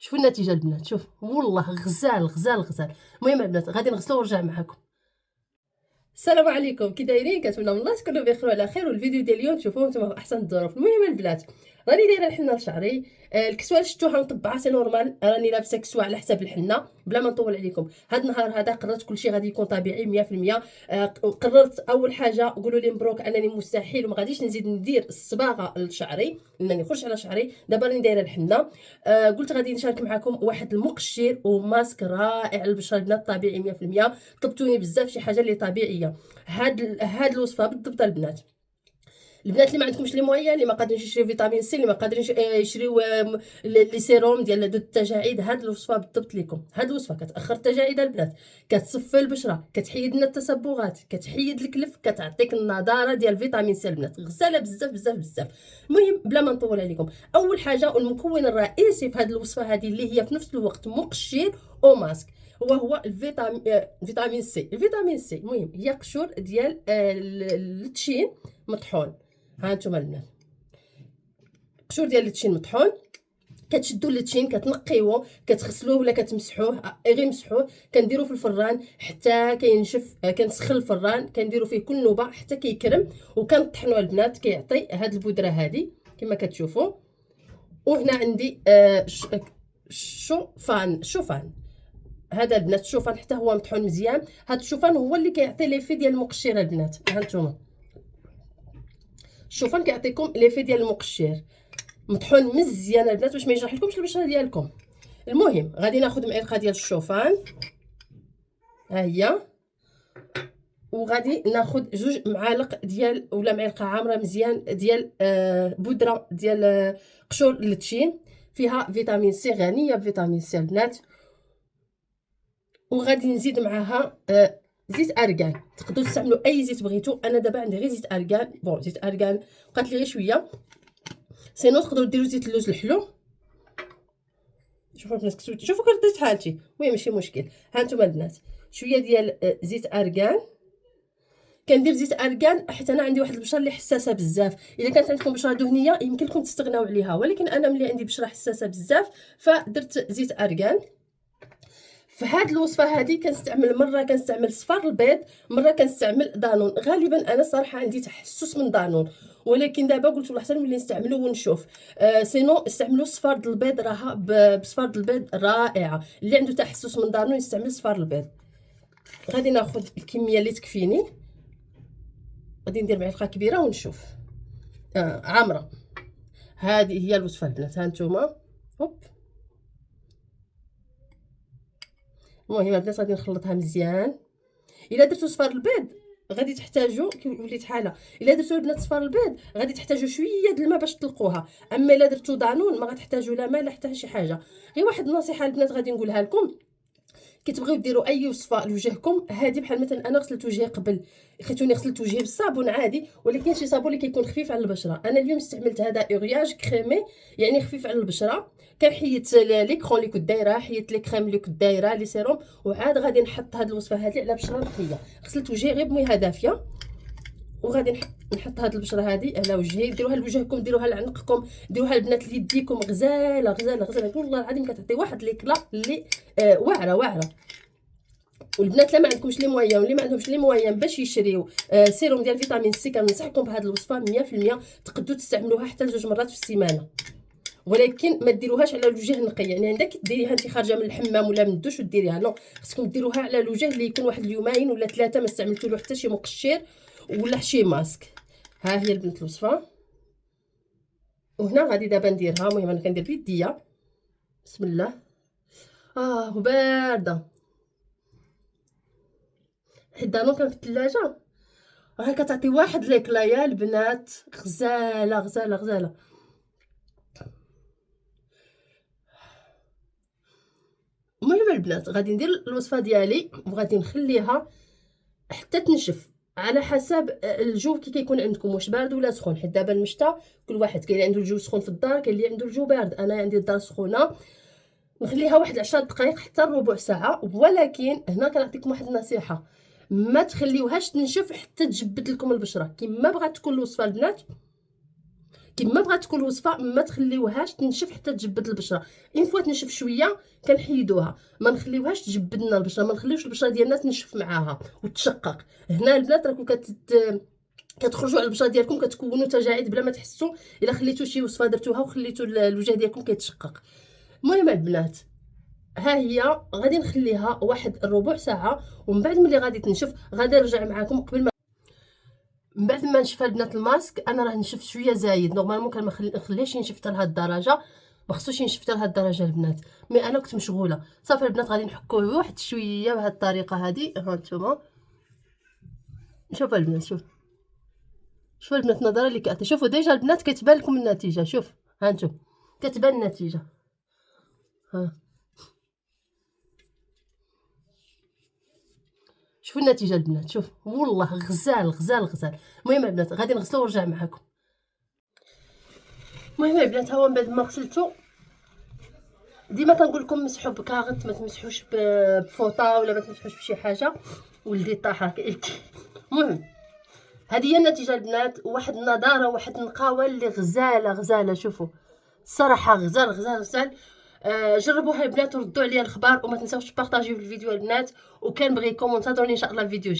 شوفوا النتيجه البنات، شوف والله غزال غزال غزال. المهم البنات غادي نغسلو ونرجع معكم. السلام عليكم، كي دايرين؟ كنتمنى من الله تكونوا بخير وعلى خير. والفيديو ديال اليوم تشوفوه نتوما في احسن الظروف. المهم البنات راني دايره الحنه لشعري. الكسوه اللي شفتوها مطبعه سي نورمال، راني لابسه كسوه على حساب الحنه بلا ما نطول عليكم. هاد النهار هذا قررت كلشي غادي يكون طبيعي 100%. قررت اول حاجه قولوا لي مبروك انني مستحيل وما غاديش نزيد ندير الصباغه لشعري، انني نخرج على شعري. دابا راني دايره الحنه. قلت غادي نشارك معكم واحد المقشر وماسك رائع للبشره البنات، طبيعي 100%. طلبتوني بزاف شي حاجه اللي طبيعيه. هاد الوصفه بالضبط البنات اللي ما عندكمش لي مويان، اللي ما قادرينش يشريو فيتامين سي، اللي ما قادرينش يشريو لي سيروم ديال ضد التجاعيد، هاد الوصفه بالضبط ليكم. هاد الوصفه كتاخر التجاعيد البنات، كتصفي البشره، كتحيد لنا التصبغات، كتحيد الكلف، كتعطيك النضاره ديال فيتامين سي البنات. غزاله بزاف بزاف بزاف. المهم بلا ما نطول عليكم، اول حاجه والمكون الرئيسي في هاد الوصفه هذه اللي هي في نفس الوقت مقشر وماسك وهو فيتامين سي. الفيتامين سي المهم هي قشور ديال التشين مطحون. ها نتوما البنات قشور ديال التشين مطحون، كتشدوا اللتشين كتنقيوه، كتغسلوه ولا كتمسحوه، غير مسحوه. كنديروه في الفران حتى كينشف، كنسخن الفران، كنديروا فيه كل نوبه حتى كيكرم، وكنطحنوه البنات كيعطي هاد البودره هادي كما كتشوفوا. وهنا عندي شوفان هذا البنات، الشوفان حتى هو مطحون مزيان. هاد الشوفان هو اللي كيعطي ليفي ديال المقشر البنات. ها نتوما الشوفان كيعطيكم ليفي ديال المقشر، مطحون مزيان البنات باش ما يجرح لكمش البشره ديالكم. المهم غادي ناخذ معلقه ديال الشوفان، ها هي، وغادي ناخذ 2 معالق ديال ولا معلقه عامره مزيان ديال بودره ديال قشور التشين، فيها فيتامين سي، غنيه بفيتامين سي البنات. وغادي نزيد معاها زيت ارغان. تقدروا تستعملوا اي زيت بغيتو، انا دابا عندي غير زيت ارغان. بون زيت ارغان بقات لي غير شويه، سينو تقدروا ديروا زيت اللوز الحلو. شوفوا البنات شوفوا كرديت حالتي، المهم ماشي مشكل. ها نتوما البنات شويه ديال زيت ارغان. كندير زيت ارغان حيت انا عندي واحد البشره اللي حساسه بزاف. اذا كانت عندكم بشره دهنيه يمكن لكم تستغناو عليها، ولكن انا ملي عندي بشره حساسه بزاف فدرت زيت ارغان. في هاد الوصفه هذه كنستعمل مره كنستعمل صفار البيض، مره كنستعمل دانون. غالبا انا صراحه عندي تحسس من دانون، ولكن دابا قلت والله حتى ملي نستعملو ونشوف. سينو استعملوا صفار البيض، راها بصفار البيض رائعه. اللي عنده تحسس من دانون يستعمل صفار البيض. غادي ناخذ الكميه اللي تكفيني، غادي ندير معلقه كبيره ونشوف. عامره. هذه هي الوصفه البنات، ها نتوما هوب. المهم البنات غادي نخلطها مزيان. الا درتو صفار البيض غادي تحتاجوا كي وليت حاله، الا درتو البنات صفار البيض غادي تحتاجوا شويه د الماء باش تطلقوها. اما الا درتو دانون ما غتحتاجوا لا ماء لا حتى شي حاجه. غير واحد النصيحه البنات غادي نقولها لكم، كي تبغيو ديروا اي وصفه لوجهكم، هذه بحال مثلا انا غسلت وجهي قبل، خيتوني غسلت وجهي بالصابون عادي، ولكن شي صابون اللي كيكون خفيف على البشره. انا اليوم استعملت هذا اورياج كريمي، يعني خفيف على البشره. كنحيد ليكرون اللي كنت دايره، حيدت لي كريم اللي كنت دايره لي سيروم، وعاد غادي نحط هذه الوصفه هذه على بشره نقيه. غسلت وجهي غير بمياه دافيه، وغادي نحط هاد البشره هذه على وجهي. ديروها لوجهكم، ديروها لعنقكم، ديروها البنات ليديكم. غزاله غزاله غزاله والله العظيم، كتعطي واحد ليكلا اللي واعره واعره. والبنات لا ما عندكمش لي مويان واللي ما عندهمش لي مويان باش يشريو سيروم ديال فيتامين سي، كننصحكم بهذه الوصفه 100%. تقدروا تستعملوها حتى ل2 مرات في السيمانه، ولكن ما ديروهاش على الوجه نقي. يعني عندك ديريها انت خارجه من الحمام ولا من الدوش وديريها، نو، خصكم ديروها على الوجه اللي يكون واحد اليومين ولا 3 ما استعملتوا له حتى شي مقشر ولا شي ماسك. ها هي البنت الوصفه، وهنا غادي دابا نديرها. المهم انا كندير بيديا، بسم الله. وبارده، حيت دانون كان في الثلاجه، راه كتعطي واحد ليكلايا البنات. غزاله غزاله غزاله. المهم البنات غادي ندير الوصفه ديالي وغادي نخليها حتى تنشف على حسب الجو كي كيكون عندكم، واش بارد ولا سخون. حيت دابا المشتا كل واحد كاين اللي عنده الجو سخون في الدار، كاين اللي عنده الجو بارد. انا عندي الدار سخونه. نخليها واحد 10 دقائق حتى ربع ساعه. ولكن هنا كنعطيكم واحد النصيحه، ما تخليوهاش تنشف حتى تجبد لكم البشره. كما بغات تكون الوصفه البنات، كما بغات تكون الوصفه ما تخليوهاش تنشف حتى تجبد البشره. اين فوا تنشف شويه كنحيدوها، ما نخليوهاش تجبد لنا البشره، ما نخليوش البشره ديالنا تنشف معاها وتشقق. هنا البنات راكم كتخرجوا على البشره ديالكم كتكونوا تجاعيد بلا ما تحسوا، الا خليتوا شي وصفه درتوها وخليتوا الوجه ديالكم كيتشقق. المهم البنات، ها هي غادي نخليها واحد ربع ساعه، ومن بعد ملي غادي تنشف غادي نرجع معكم. قبل ما من بعد ما نشف البنات الماسك، انا راه نشف شويه زايد، نورمالمون كان ما نخليهش ينشف حتى لهاد الدرجه، ما خصوش ينشف حتى لهاد الدرجه البنات، مي انا كنت مشغوله. صافي البنات غادي نحكوه واحد شويه بهاد الطريقه هادي. ها نتوما شوفوا البنات، شوفوا البنات النظره اللي كاعطي. شوفوا ديجا البنات كتبان لكم النتيجه، شوف ها انتم كتبان النتيجه. ها شوفوا النتيجه البنات، شوف والله غزال غزال غزال. المهم البنات غادي نغسلو ونرجع معكم. المهم البنات ها هو من بعد ما غسلتو، ديما كنقول لكم مسحوا بكاغط، ما تمسحوش بفوطه ولا ما تمسحوش بشي حاجه. ولدي طاح كيبكي. المهم هذه هي النتيجه البنات، واحد النضاره واحد النقاوه اللي غزاله غزاله. شوفوا الصراحه غزال غزال غزال. جربوها البنات وردوا عليا الخبر، وما تنساوش تبارطاجيو الفيديو البنات، وكان بغيكم وانتظروني ان شاء الله الفيديو.